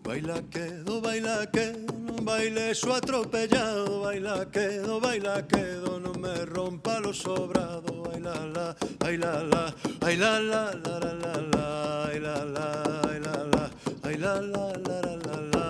baila quedo, non bailes o atropellado. Baila quedo, non me rompa lo sobrado. Baila la, baila la, baila la, la la la la, baila la, baila la, baila la la la la la.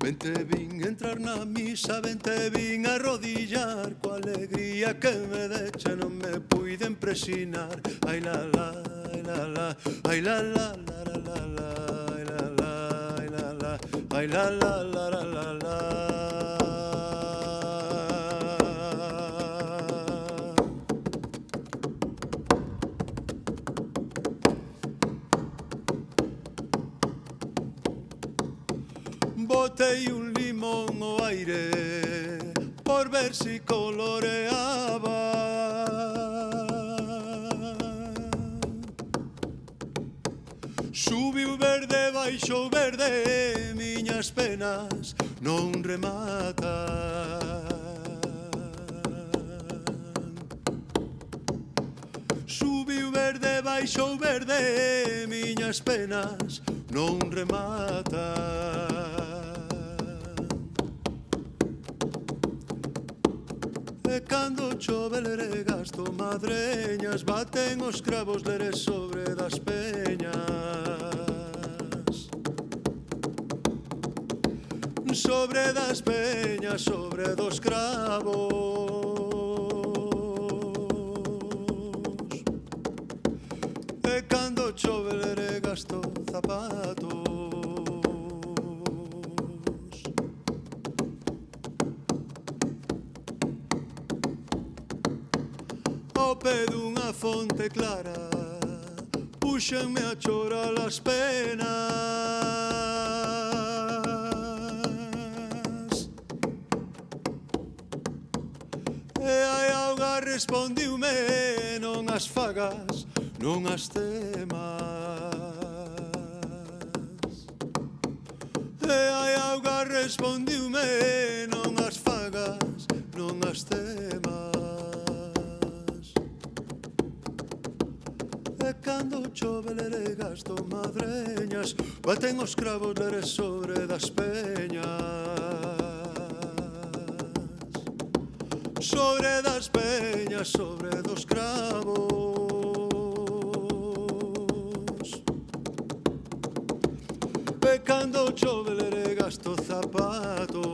Vente vin entrar na misa, vente vin arrodillar. Coa alegría que me deche non me puiden presinar. Ai la la, ai la la, ai la la la la la la, ai la la, ai la la, ai la la la la la la. Botei un limón ao aire por ver si coloreaba. Subiu verde, baixou verde, miñas penas non rematan. Subiu verde, baixou verde, miñas penas non rematan. E cando chove lere gasto madreñas, baten os cravos lere sobre das peñas. Sobre das peñas, sobre dos cravos. E cando chove lere gasto zapatos. Ao pé dunha fonte clara puxenme a chorar as penas. E a auga respondiume: non as fagas, non as temas. E a auga respondiume: non as fagas, non as temas. E cando chove lere gasto madreñas, baten os cravos lere sobre das peñas. Sobre das peñas, sobre dos cravos. E cando chove lere gasto zapatos.